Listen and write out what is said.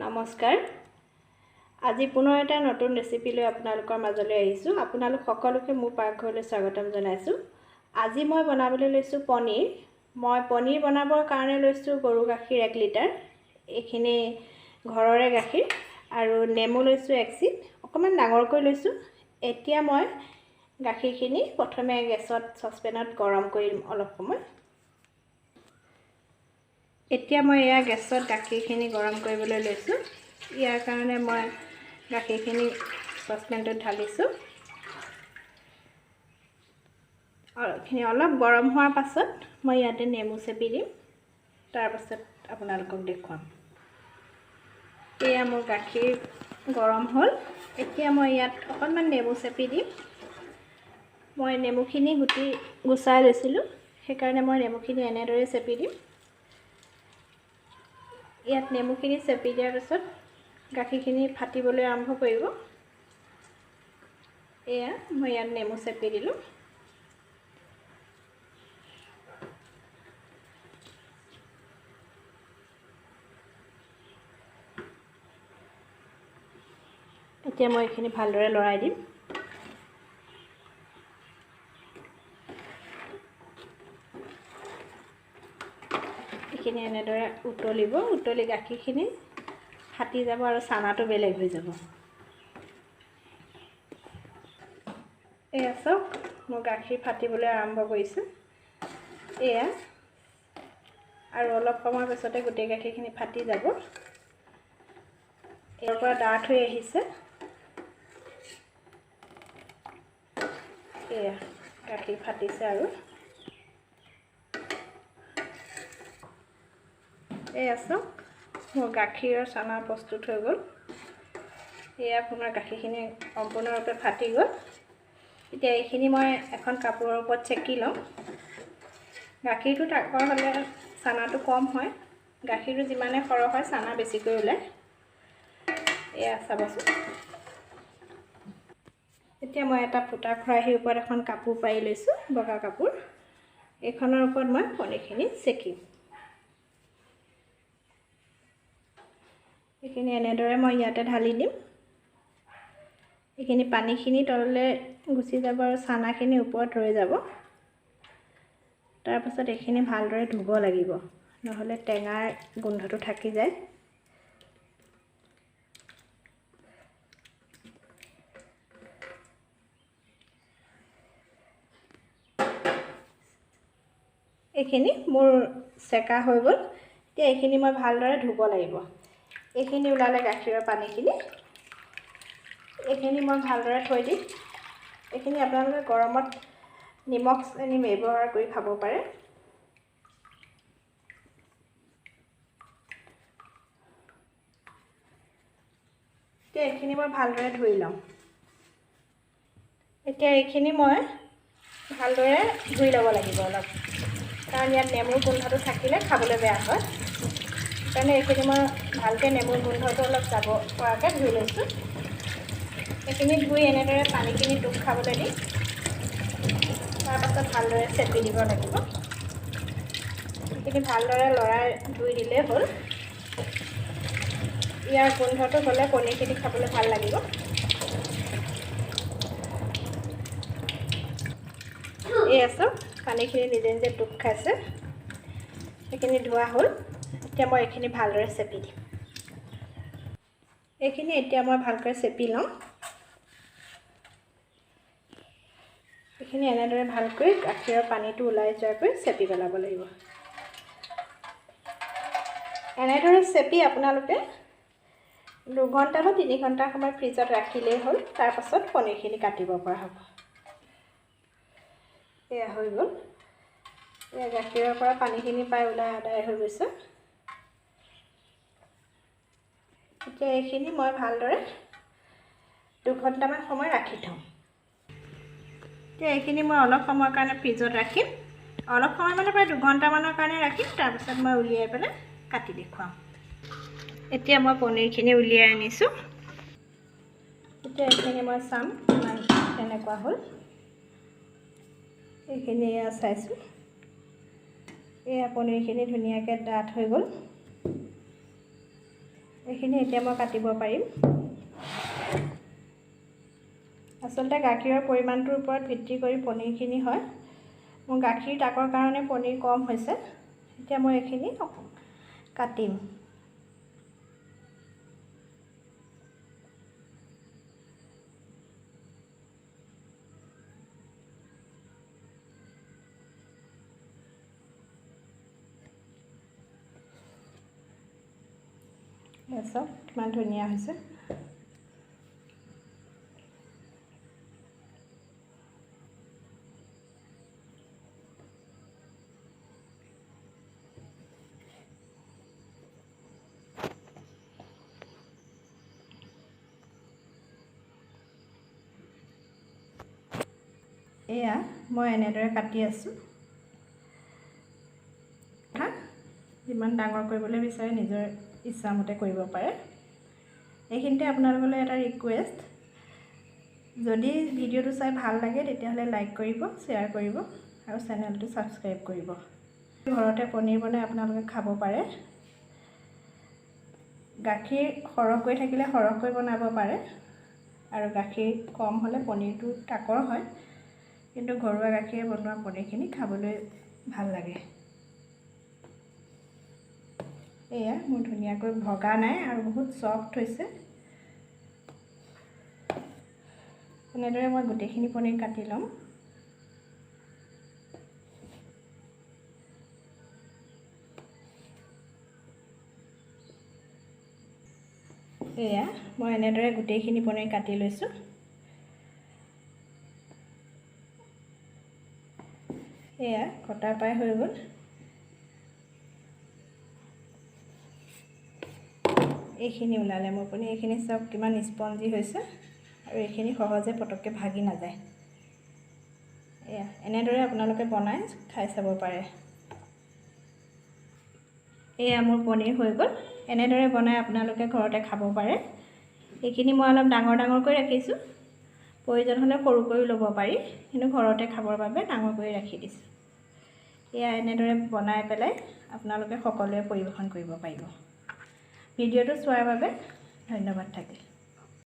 নমস্কাৰ। আজি পুনৰ এটা নতুন ৰেচিপি লৈ আপোনালোকৰ মাজলৈ আহিছোঁ। আপোনালোক সকলোকে মোৰ পাকঘৰলৈ স্বাগতম জনাইছোঁ। আজি মই বনাবলৈ লৈছোঁ পনীৰ। মই পনীৰ বনাবৰ কাৰণে লৈছোঁ গৰু গাখীৰ 1 লিটাৰ। এইখিনি ঘৰৰে গাখীৰ আৰু নেমু লৈছোঁ 1 চিপ, অকণমান ডাঙৰকৈ লৈছোঁ। এতিয়া মই গাখীৰখিনি প্ৰথমে গেছত চচপেনত গৰম কৰিম অলপ সময়। এতিয়া মই গেছত গাখীৰখিনি গৰম কৰিবলৈ লৈছোঁ। ইয়াৰ কাৰণে মই গাখীৰখিনি চচপেনটোত ঢালিছোঁ। অলপ গৰম হোৱাৰ পাছত মই ইয়াতে নেমু চেপি দিম। তাৰপাছত আপোনালোকক দেখুৱাম। মোৰ গাখীৰ গৰম হ'ল। এতিয়া মই ইয়াত অকণমান নেমু চেপি দিম। মই নেমুখিনি গুচাই লৈছিলোঁ, সেইকাৰণে মই নেমুখিনি এনেদৰে চেপি দিম। ইয়াত নেমুখিনি চেপি দিয়াৰ পিছত গাখীৰখিনি ফাটিবলৈ আৰম্ভ কৰিব। মই ইয়াত নেমু চেপি দিলোঁ। এতিয়া মই এইখিনি ভালদৰে লৰাই দিম। এইখিনি এনেদৰে উতলি গাখীৰখিনি ফাটি যাব আৰু চানাটো বেলেগ হৈ যাব। চাওক, মোৰ গাখীৰ ফাটিবলৈ আৰম্ভ কৰিছে। আৰু অলপ সময়ৰ পিছতে গোটেই গাখীৰখিনি ফাটি যাব। ইয়াৰ পৰা ডাঠ হৈ আহিছে। গাখীৰ ফাটিছে আৰু চাওক, মোৰ গাখীৰৰ চানা প্ৰস্তুত হৈ গ'ল। আপোনাৰ গাখীৰখিনি সম্পূৰ্ণৰূপে ফাটি গ'ল। এতিয়া এইখিনি মই এখন কাপোৰৰ ওপৰত চেকি ল'ম। গাখীৰটো তাকৰ হ'লে চানাটো কম হয়, গাখীৰটো যিমানে সৰহ হয় চানা বেছিকৈ ওলায়। চাবচোন। এতিয়া মই এটা ফুটা খৰাহীৰ ওপৰত এখন কাপোৰ পাৰি লৈছোঁ, বগা কাপোৰ। এইখনৰ ওপৰত মই পনীৰখিনি চেকিম। এইখিনি এনেদৰে মই ইয়াতে ঢালি দিম। এইখিনি পানীখিনি তললৈ গুচি যাব আৰু চানাখিনি ওপৰত ৰৈ যাব। তাৰপাছত এইখিনি ভালদৰে ধুব লাগিব, নহ'লে টেঙাৰ গোন্ধটো থাকি যায়। এইখিনি মোৰ চেকা হৈ গ'ল। এতিয়া এইখিনি মই ভালদৰে ধুব লাগিব। এইখিনি ওলালে গাখীৰৰ পানীখিনি। এইখিনি মই ভালদৰে থৈ দিম। এইখিনি আপোনালোকে গৰমত নিমখ চেনি ব্যৱহাৰ কৰি খাব পাৰে। এতিয়া এইখিনি মই ভালদৰে ধুই ল'ম। এতিয়া এইখিনি মই ভালদৰে ধুই ল'ব লাগিব অলপ, কাৰণ ইয়াত নেমুৰ গোন্ধটো থাকিলে খাবলৈ বেয়া হয়। সেইকাৰণে এইখিনি মই ভালকৈ নেমুৰ গোন্ধটো অলপ যাব পৰাকৈ ধুই লৈছোঁ। এইখিনি ধুই এনেদৰে পানীখিনি টোপ খাবলৈ দিম। তাৰপাছত ভালদৰে চেপি দিব লাগিব। এইখিনি ভালদৰে লৰাই ধুই দিলেই হ'ল। ইয়াৰ গোন্ধটো গ'লে পনীৰখিনি খাবলৈ ভাল লাগিব। চাওক, পানীখিনি নিজে নিজে টোপ খাইছে। সেইখিনি ধোৱা হ'ল। এতিয়া মই এইখিনি ভালদৰে চেপি দিম। এইখিনি এতিয়া মই ভালকৈ চেপি লওঁ। এইখিনি এনেদৰে ভালকৈ গাখীৰৰ পানীটো ওলাই যোৱাকৈ চেপি পেলাব লাগিব। এনেদৰে চেপি আপোনালোকে 2 ঘণ্টা বা 3 ঘণ্টা সময় ফ্ৰিজত ৰাখিলেই হ'ল। তাৰপাছত পনীৰখিনি কাটিব পৰা হ'ব। হৈ গ'ল। গাখীৰৰ পৰা পানীখিনি প্ৰায় ওলাই আদায় হৈ গৈছে। এতিয়া এইখিনি মই ভালদৰে 2 ঘণ্টামান সময় ৰাখি থ'ম। এতিয়া এইখিনি মই অলপ সময়ৰ কাৰণে ফ্ৰিজত ৰাখিম। অলপ সময় মানে প্ৰায় 2 ঘণ্টামানৰ কাৰণে ৰাখিম। তাৰপিছত মই উলিয়াই পেলাই কাটি দেখুৱাম। এতিয়া মই পনীৰখিনি উলিয়াই আনিছোঁ। এতিয়া এইখিনি মই চাম কিমান কেনেকুৱা হ'ল। এইখিনি চাইছোঁ। পনীৰখিনি ধুনীয়াকৈ ডাঠ হৈ গ'ল। এইখিনি এতিয়া মই কাটিব পাৰিম। আচলতে গাখীৰৰ পৰিমাণটোৰ ওপৰত ভিত্তি কৰি পনীৰখিনি হয়। মোৰ গাখীৰ তাকৰ কাৰণে পনীৰ কম হৈছে। এতিয়া মই এইখিনি কাটিম। চাওক কিমান ধুনীয়া হৈছে। এয়া মই এনেদৰে কাটি আছোঁ। যিমান ডাঙৰ কৰিবলৈ বিচাৰে নিজৰ ইচ্ছামতে কৰিব পাৰে। এইখিনিতে আপোনালোকলৈ এটা ৰিকুৱেষ্ট, যদি ভিডিঅ'টো চাই ভাল লাগে তেতিয়াহ'লে লাইক কৰিব, শ্বেয়াৰ কৰিব আৰু চেনেলটো ছাবস্ক্ৰাইব কৰিব। ঘৰতে পনীৰ বনাই আপোনালোকে খাব পাৰে। গাখীৰ সৰহকৈ থাকিলে সৰহকৈ বনাব পাৰে আৰু গাখীৰ কম হ'লে পনীৰটো তাকৰ হয়, কিন্তু ঘৰুৱা গাখীৰে বনোৱা পনীৰখিনি খাবলৈ ভাল লাগে। এয়া মোৰ ধুনীয়াকৈ ভগা নাই আৰু বহুত সফ্ট হৈছে। এনেদৰে মই গোটেইখিনি পনীৰ কাটি ল'ম। এয়া মই এনেদৰে গোটেইখিনি পনীৰ কাটি লৈছোঁ। এয়া কটা পাই হৈ গ'ল। এইখিনি ওলালে মোৰ পনীৰ। এইখিনি চব কিমান স্পঞ্জি হৈছে আৰু এইখিনি সহজে পটককৈ ভাগি নাযায়। এয়া এনেদৰে আপোনালোকে বনাই খাই চাব পাৰে। এয়া মোৰ পনীৰ হৈ গ'ল। এনেদৰে বনাই আপোনালোকে ঘৰতে খাব পাৰে। এইখিনি মই অলপ ডাঙৰ ডাঙৰকৈ ৰাখিছোঁ, প্ৰয়োজন হ'লে সৰুকৈও ল'ব পাৰি, কিন্তু ঘৰতে খাবৰ বাবে ডাঙৰ কৰি ৰাখি দিছোঁ। এয়া এনেদৰে বনাই পেলাই আপোনালোকে সকলোৱে পৰিৱেশন কৰিব পাৰিব। ভিডিঅ'টো চোৱাৰ বাবে ধন্যবাদ থাকিল।